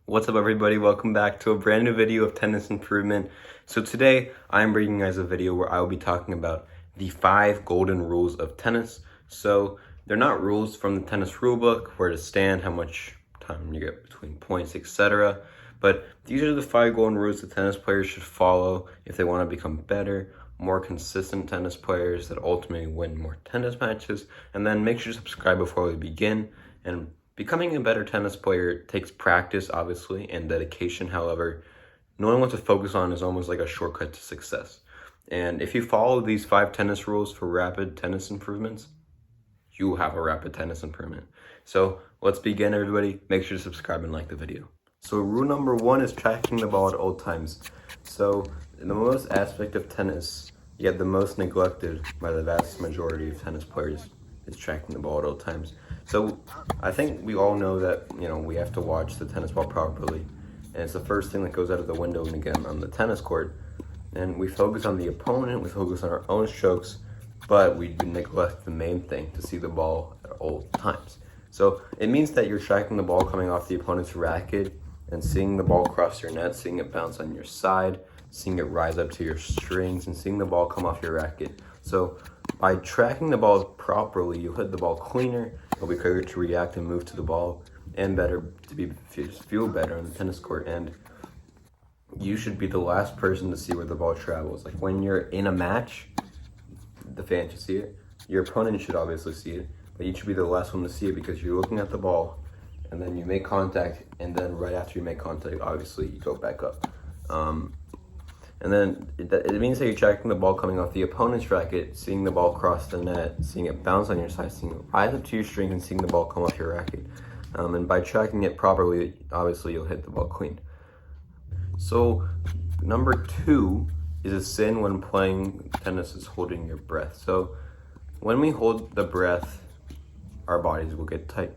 What's up everybody, welcome back to a brand new video of tennis improvement. So today I'm bringing you guys a video where I will be talking about the 5 golden rules of tennis. So they're not rules from the tennis rulebook, where to stand, how much time you get between points, etc. But these are the 5 golden rules that tennis players should follow if they want to become better, more consistent tennis players that ultimately win more tennis matches. And then make sure to subscribe before we begin. And becoming a better tennis player takes practice, obviously, and dedication. However, knowing what to focus on is almost like a shortcut to success. And if you follow these 5 tennis rules for rapid tennis improvements, you will have a rapid tennis improvement. So let's begin, everybody. Make sure to subscribe and like the video. So rule number 1 is tracking the ball at all times. So in the most aspect of tennis, yet the most neglected by the vast majority of tennis players, is tracking the ball at all times. So I think we all know that, we have to watch the tennis ball properly. And it's the first thing that goes out of the window when we get on the tennis court. And we focus on the opponent, we focus on our own strokes, but we neglect the main thing, to see the ball at all times. So it means that you're tracking the ball coming off the opponent's racket and seeing the ball cross your net, seeing it bounce on your side, seeing it rise up to your strings, and seeing the ball come off your racket. So by tracking the ball properly, you'll hit the ball cleaner, you'll be quicker to react and move to the ball, and better to feel better on the tennis court. And you should be the last person to see where the ball travels. Like when you're in a match, the fan should see it. Your opponent should obviously see it, but you should be the last one to see it, because you're looking at the ball, and then you make contact, and then right after you make contact, obviously you go back up. And then it means that you're tracking the ball coming off the opponent's racket, seeing the ball cross the net, seeing it bounce on your side, seeing it rise up to your string, and seeing the ball come off your racket. And by tracking it properly, obviously you'll hit the ball clean. So number 2 is a sin when playing tennis is holding your breath. So when we hold the breath, our bodies will get tight.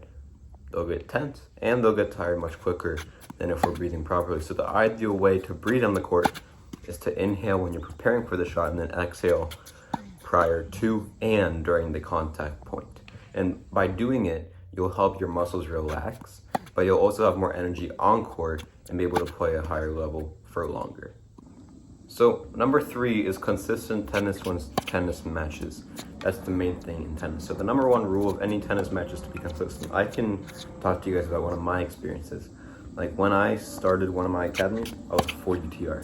They'll get tense, and they'll get tired much quicker than if we're breathing properly. So the ideal way to breathe on the court is to inhale when you're preparing for the shot, and then exhale prior to and during the contact point. And by doing it, you'll help your muscles relax, but you'll also have more energy on court and be able to play a higher level for longer. So number 3 is consistent tennis wins tennis matches. That's the main thing in tennis. So the number 1 rule of any tennis match is to be consistent. I can talk to you guys about one of my experiences. Like when I started one of my academies, I was 40 TR.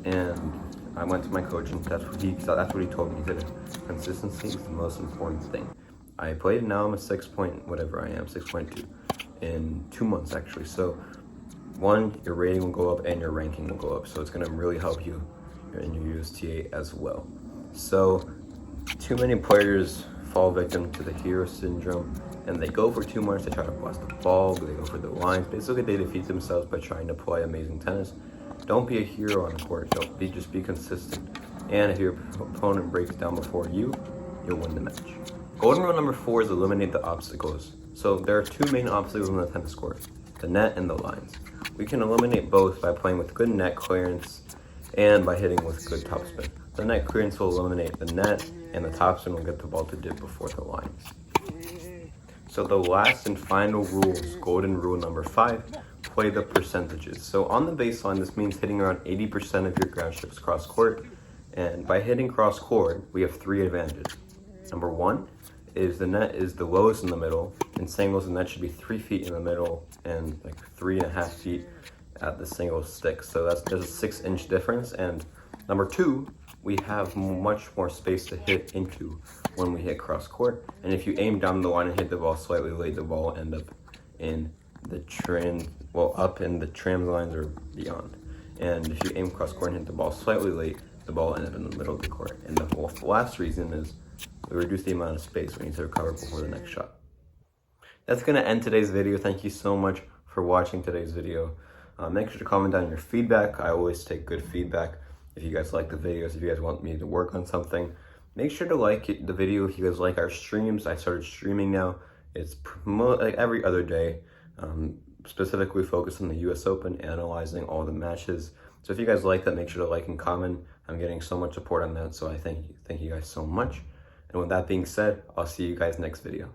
And I went to my coach, and that's what he told me. He said consistency is the most important thing. I played, now I'm a 6.2 in 2 months actually. So 1, your rating will go up and your ranking will go up. So it's gonna really help you in your USTA as well. So too many players fall victim to the hero syndrome, and they go for too much. They try to blast the ball, they go for the lines. Basically, they defeat themselves by trying to play amazing tennis. Don't be a hero on the court. Just be consistent. And if your opponent breaks down before you, you'll win the match. Golden rule number 4 is eliminate the obstacles. So there are 2 main obstacles on the tennis court: the net and the lines. We can eliminate both by playing with good net clearance and by hitting with good topspin. The net clearance will eliminate the net, and the topspin will get the ball to dip before the lines. So the last and final rule is golden rule number 5. Play the percentages. So on the baseline, this means hitting around 80% of your ground strokes cross court. And by hitting cross court, we have 3 advantages. Number 1 is the net is the lowest in the middle. In singles, the net should be 3 feet in the middle and like 3.5 feet at the single stick. So there's a 6-inch difference. And number 2, we have much more space to hit into when we hit cross court. And if you aim down the line and hit the ball slightly late, the ball will end up in the up in the tram lines or beyond. And if you aim cross court and hit the ball slightly late, the ball will end up in the middle of the court. And the last reason is we reduce the amount of space we need to recover before the next shot. That's going to end today's video. Thank you so much for watching today's video. Make sure to comment down your feedback. I always take good feedback. If you guys like the videos, if you guys want me to work on something, make sure to like the video. If you guys like our streams, I started streaming now. It's like every other day. Specifically focused on the US Open, analyzing all the matches. So if you guys like that, make sure to like and comment. I'm getting so much support on that, so I thank you guys so much. And with that being said, I'll see you guys next video.